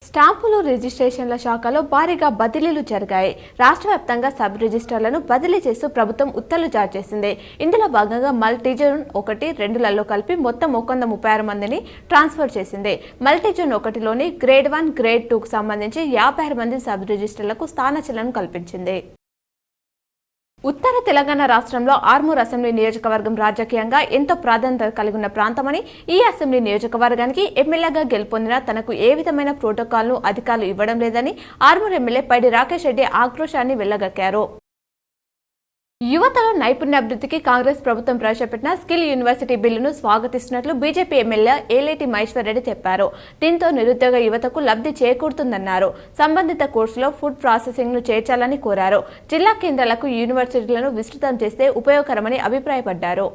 స్టాంపులు రిజిస్ట్రేషన్ల శాఖలో భారీగా బదిలీలు జరిగాయి. రాష్ట్ర వ్యాప్తంగా సబ్ రిజిస్టర్లను బదిలీ చేస్తూ ప్రభుత్వం ఉత్తర్వులు జారీ చేసింది. ఇందులో భాగంగా మల్టీజోన్ 1, 2లలో కలిపి మొత్తం 136 మందిని ట్రాన్స్ఫర్ చేసింది. మల్టీజోన్ 1లోని గ్రేడ్ 1, గ్రేడ్ 2కు సంబంధించి 56 మంది సబ్ రిజిస్టర్లకు స్థానచలనం కల్పించింది. ఉత్తర తెలంగాణ రాష్ట్రంలో ఆర్మూర్ అసెంబ్లీ నియోజకవర్గం రాజకీయంగా ఎంతో ప్రాధాన్యత కలిగిన ప్రాంతమని, ఈ అసెంబ్లీ నియోజకవర్గానికి ఎమ్మెల్యేగా గెలుపొందిన తనకు ఏ విధమైన ప్రోటోకాల్ను అధికారులు ఇవ్వడం లేదని ఆర్మూర్ ఎమ్మెల్యే పైడి రాకేష్ రెడ్డి ఆక్రోశాన్ని వెళ్లగక్కారు. యువతలో నైపుణ్యాభివృద్ధికి కాంగ్రెస్ ప్రభుత్వం ప్రవేశపెట్టిన స్కిల్ యూనివర్సిటీ బిల్లును స్వాగతిస్తున్నట్లు బీజేపీ ఎమ్మెల్యే ఏలేటి మహేశ్వర్ రెడ్డి చెప్పారు. దీంతో నిరుద్యోగ యువతకు లబ్ధి చేకూరుతుందన్నారు. సంబంధిత కోర్సులో ఫుడ్ ప్రాసెసింగ్ ను చేర్చాలని కోరారు. జిల్లా కేంద్రాలకు యూనివర్సిటీలను విస్తృతం చేస్తే ఉపయోగకరమని అభిప్రాయపడ్డారు.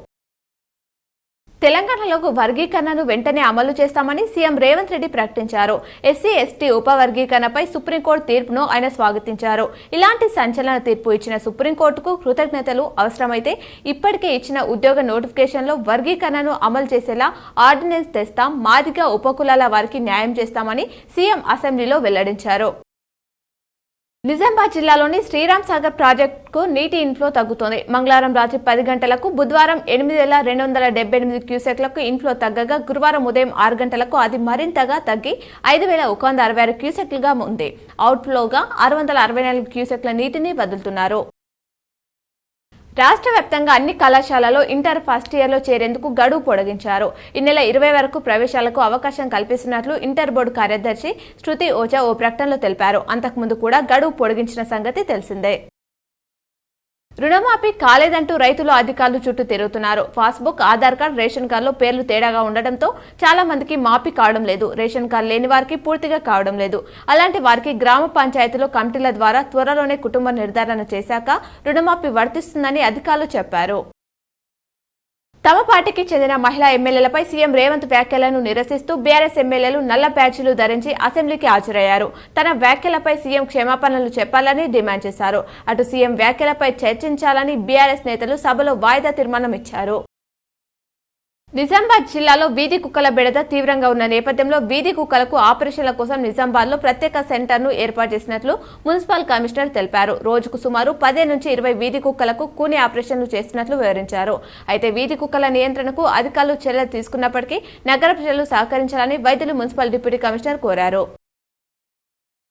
తెలంగాణలో వర్గీకరణను వెంటనే అమలు చేస్తామని సీఎం రేవంత్ రెడ్డి ప్రకటించారు. ఎస్సీ, ఎస్టీ ఉపవర్గీకరణపై సుప్రీంకోర్టు తీర్పును ఆయన స్వాగతించారు. ఇలాంటి సంచలన తీర్పు ఇచ్చిన సుప్రీంకోర్టుకు కృతజ్ఞతలు. అవసరమైతే ఇప్పటికే ఇచ్చిన ఉద్యోగ నోటిఫికేషన్లో వర్గీకరణను అమలు చేసేలా ఆర్డినెన్స్ తెస్తాం, మాదిగా ఉపకులాల వారికి న్యాయం చేస్తామని సీఎం అసెంబ్లీలో వెల్లడించారు. నిజామాబాద్ జిల్లాలోని శ్రీరామ్ సాగర్ ప్రాజెక్టుకు నీటి ఇన్ఫ్లో తగ్గుతోంది. మంగళవారం రాత్రి 10 గంటలకు, బుధవారం 8,278 క్యూసెక్లకు ఇన్ఫ్లో తగ్గగా, గురువారం ఉదయం 6 గంటలకు అది మరింతగా తగ్గి 5,166 క్యూసెక్లుగా ఉంది. అవుట్ఫ్లోగా 664 క్యూసెక్ల నీటిని వదులుతున్నారు. రాష్ట్ర వ్యాప్తంగా అన్ని కళాశాలలో ఇంటర్ ఫస్ట్ ఇయర్లో చేరేందుకు గడువు పొడిగించారు. ఈ నెల 20 వరకు ప్రవేశాలకు అవకాశం కల్పిస్తున్నట్లు ఇంటర్ బోర్డు కార్యదర్శి శృతి ఓజా ఓ ప్రకటనలో తెలిపారు. అంతకుముందు కూడా గడువు పొడిగించిన సంగతి తెలిసిందే. రుణమాఫీ కాలేదంటూ రైతులు అధికారులు చుట్టూ తిరుగుతున్నారు. పాస్బుక్, ఆధార్ కార్డు, రేషన్ కార్డులో పేర్లు తేడాగా ఉండడంతో చాలా మందికి మాఫీ కావడం లేదు. రేషన్ కార్డు లేని వారికి పూర్తిగా కావడం లేదు. అలాంటి వారికి గ్రామ పంచాయతీలో కమిటీల ద్వారా త్వరలోనే కుటుంబ నిర్ధారణ చేశాక రుణమాఫీ వర్తిస్తుందని అధికారులు చెప్పారు. తమ పార్టీకి చెందిన మహిళా ఎమ్మెల్యేలపై సీఎం రేవంత్ వ్యాఖ్యలను నిరసిస్తూ బీఆర్ఎస్ ఎమ్మెల్యేలు నల్ల బ్యాడ్జీలు ధరించి అసెంబ్లీకి హాజరయ్యారు. తన వ్యాఖ్యలపై సీఎం క్షమాపణలు చెప్పాలని డిమాండ్ చేశారు. అటు సీఎం వ్యాఖ్యలపై చర్చించాలని బీఆర్ఎస్ నేతలు సభలో వాయిదా తీర్మానం ఇచ్చారు. నిజామాబాద్ జిల్లాలో వీధి కుక్కల బెడద తీవ్రంగా ఉన్న నేపథ్యంలో వీధి కుక్కలకు ఆపరేషన్ల కోసం నిజామాబాద్లో ప్రత్యేక సెంటర్ను ఏర్పాటు చేసినట్లు మున్సిపల్ కమిషనర్ తెలిపారు. రోజుకు సుమారు 15 నుంచి 20 వీధి కుక్కలకు కూని ఆపరేషన్లు చేస్తున్నట్లు వివరించారు. అయితే వీధి కుక్కల నియంత్రణకు అధికారులు చర్యలు తీసుకున్నప్పటికీ నగర ప్రజలు సహకరించాలని వైద్యులు మున్సిపల్ డిప్యూటీ కమిషనర్ కోరారు.